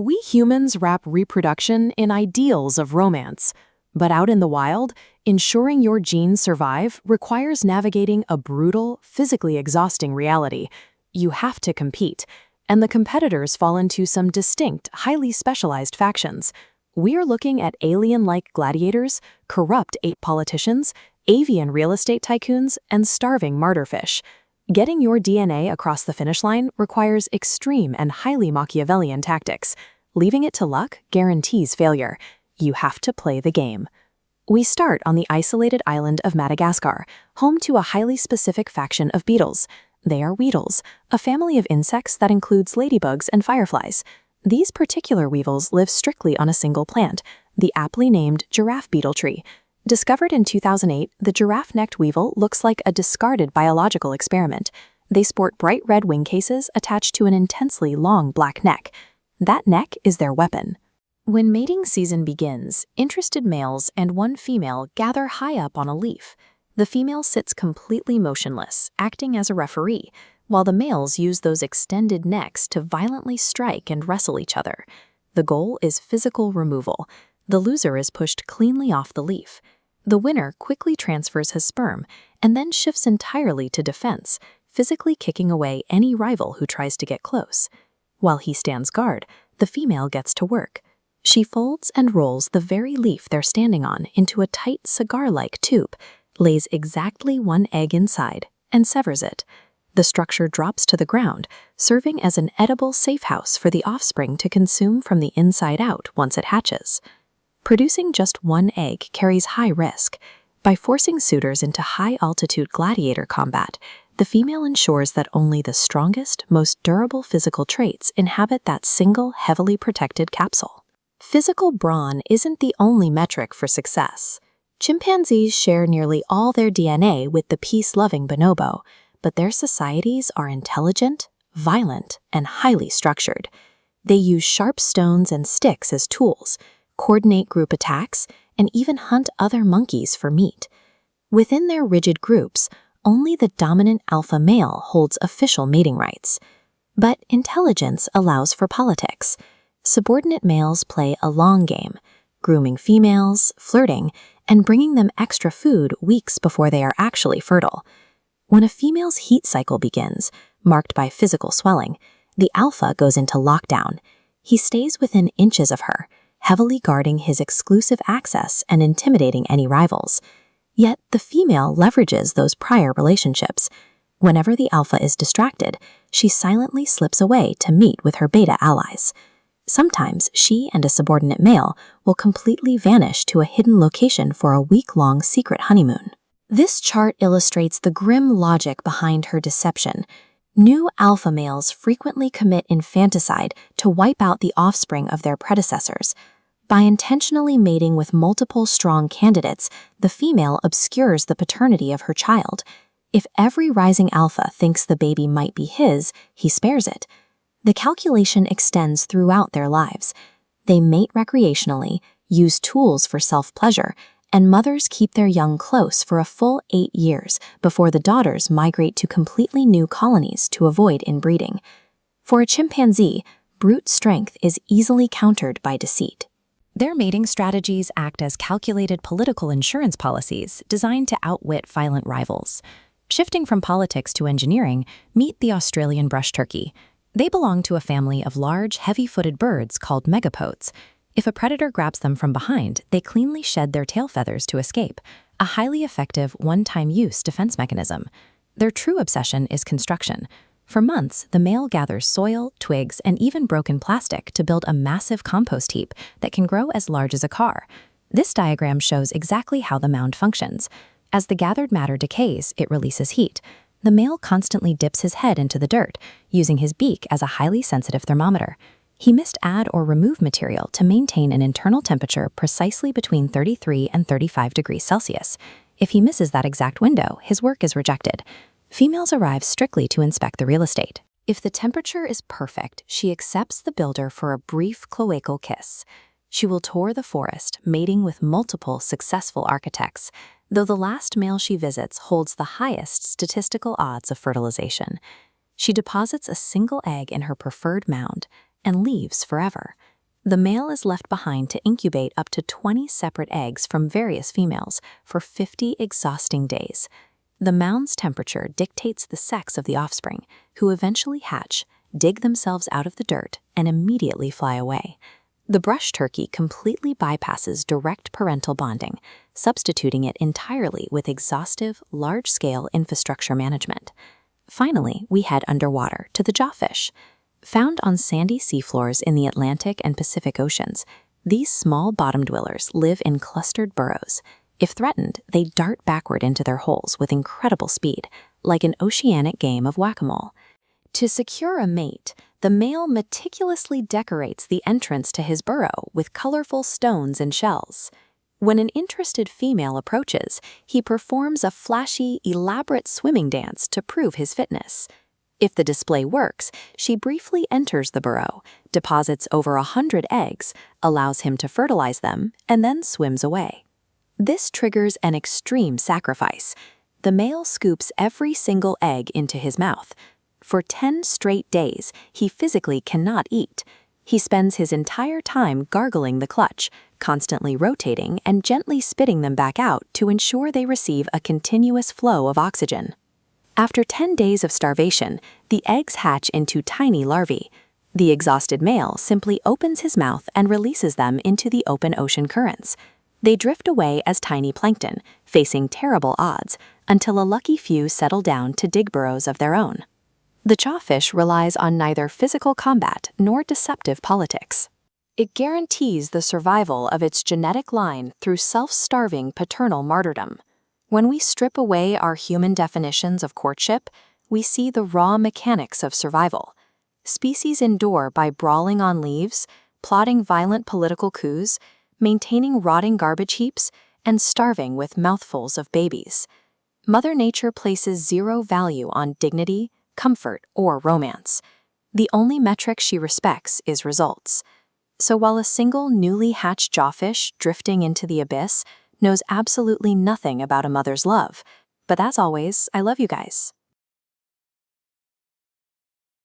We humans wrap reproduction in ideals of romance, but out in the wild, ensuring your genes survive requires navigating a brutal, physically exhausting reality. You have to compete, and the competitors fall into some distinct, highly specialized factions. We're looking at alien-like gladiators, corrupt ape politicians, avian real estate tycoons, and starving martyrfish. Getting your DNA across the finish line requires extreme and highly Machiavellian tactics. Leaving it to luck guarantees failure. You have to play the game. We start on the isolated island of Madagascar, home to a highly specific faction of beetles. They are weevils, a family of insects that includes ladybugs and fireflies. These particular weevils live strictly on a single plant, the aptly named giraffe beetle tree. Discovered in 2008, the giraffe-necked weevil looks like a discarded biological experiment. They sport bright red wing cases attached to an intensely long black neck. That neck is their weapon. When mating season begins, interested males and one female gather high up on a leaf. The female sits completely motionless, acting as a referee, while the males use those extended necks to violently strike and wrestle each other. The goal is physical removal. The loser is pushed cleanly off the leaf. The winner quickly transfers his sperm and then shifts entirely to defense, physically kicking away any rival who tries to get close. While he stands guard, the female gets to work. She folds and rolls the very leaf they're standing on into a tight cigar-like tube, lays exactly one egg inside, and severs it. The structure drops to the ground, serving as an edible safe house for the offspring to consume from the inside out once it hatches. Producing just one egg carries high risk. By forcing suitors into high-altitude gladiator combat, the female ensures that only the strongest, most durable physical traits inhabit that single, heavily protected capsule. Physical brawn isn't the only metric for success. Chimpanzees share nearly all their DNA with the peace-loving bonobo, but their societies are intelligent, violent, and highly structured. They use sharp stones and sticks as tools, coordinate group attacks, and even hunt other monkeys for meat. Within their rigid groups, only the dominant alpha male holds official mating rights. But intelligence allows for politics. Subordinate males play a long game, grooming females, flirting, and bringing them extra food weeks before they are actually fertile. When a female's heat cycle begins, marked by physical swelling, the alpha goes into lockdown. He stays within inches of her, heavily guarding his exclusive access and intimidating any rivals. Yet the female leverages those prior relationships. Whenever the alpha is distracted, she silently slips away to meet with her beta allies. Sometimes she and a subordinate male will completely vanish to a hidden location for a week-long secret honeymoon. This chart illustrates the grim logic behind her deception. New alpha males frequently commit infanticide to wipe out the offspring of their predecessors. By intentionally mating with multiple strong candidates, the female obscures the paternity of her child. If every rising alpha thinks the baby might be his, he spares it. The calculation extends throughout their lives. They mate recreationally, use tools for self-pleasure, and mothers keep their young close for a full 8 years before the daughters migrate to completely new colonies to avoid inbreeding. For a chimpanzee, brute strength is easily countered by deceit. Their mating strategies act as calculated political insurance policies designed to outwit violent rivals. Shifting from politics to engineering, meet the Australian brush turkey. They belong to a family of large, heavy-footed birds called megapodes. If a predator grabs them from behind, they cleanly shed their tail feathers to escape, a highly effective one-time-use defense mechanism. Their true obsession is construction. For months, the male gathers soil, twigs, and even broken plastic to build a massive compost heap that can grow as large as a car. This diagram shows exactly how the mound functions. As the gathered matter decays, it releases heat. The male constantly dips his head into the dirt, using his beak as a highly sensitive thermometer. He must add or remove material to maintain an internal temperature precisely between 33 and 35 degrees Celsius. If he misses that exact window, his work is rejected. Females arrive strictly to inspect the real estate. If the temperature is perfect, she accepts the builder for a brief cloacal kiss. She will tour the forest, mating with multiple successful architects, though the last male she visits holds the highest statistical odds of fertilization. She deposits a single egg in her preferred mound and leaves forever, The male is left behind to incubate up to 20 separate eggs from various females for 50 exhausting days. The mound's temperature dictates the sex of the offspring, who eventually hatch, dig themselves out of the dirt, and immediately fly away. The brush turkey completely bypasses direct parental bonding, substituting it entirely with exhaustive, large-scale infrastructure management. Finally, we head underwater to the jawfish. Found on sandy seafloors in the Atlantic and Pacific Oceans, these small bottom dwellers live in clustered burrows. If threatened, they dart backward into their holes with incredible speed, like an oceanic game of whack-a-mole. To secure a mate, the male meticulously decorates the entrance to his burrow with colorful stones and shells. When an interested female approaches, he performs a flashy, elaborate swimming dance to prove his fitness. If the display works, she briefly enters the burrow, deposits over 100 eggs, allows him to fertilize them, and then swims away. This triggers an extreme sacrifice. The male scoops every single egg into his mouth. For 10 straight days, he physically cannot eat. He spends his entire time gargling the clutch, constantly rotating and gently spitting them back out to ensure they receive a continuous flow of oxygen. After 10 days of starvation, the eggs hatch into tiny larvae. The exhausted male simply opens his mouth and releases them into the open ocean currents. They drift away as tiny plankton, facing terrible odds, until a lucky few settle down to dig burrows of their own. The jawfish relies on neither physical combat nor deceptive politics. It guarantees the survival of its genetic line through self-starving paternal martyrdom. When we strip away our human definitions of courtship, we see the raw mechanics of survival. Species endure by brawling on leaves, plotting violent political coups, maintaining rotting garbage heaps, and starving with mouthfuls of babies. Mother Nature places zero value on dignity, comfort, or romance. The only metric she respects is results. So while a single newly hatched jawfish drifting into the abyss knows absolutely nothing about a mother's love, but as always, I love you guys.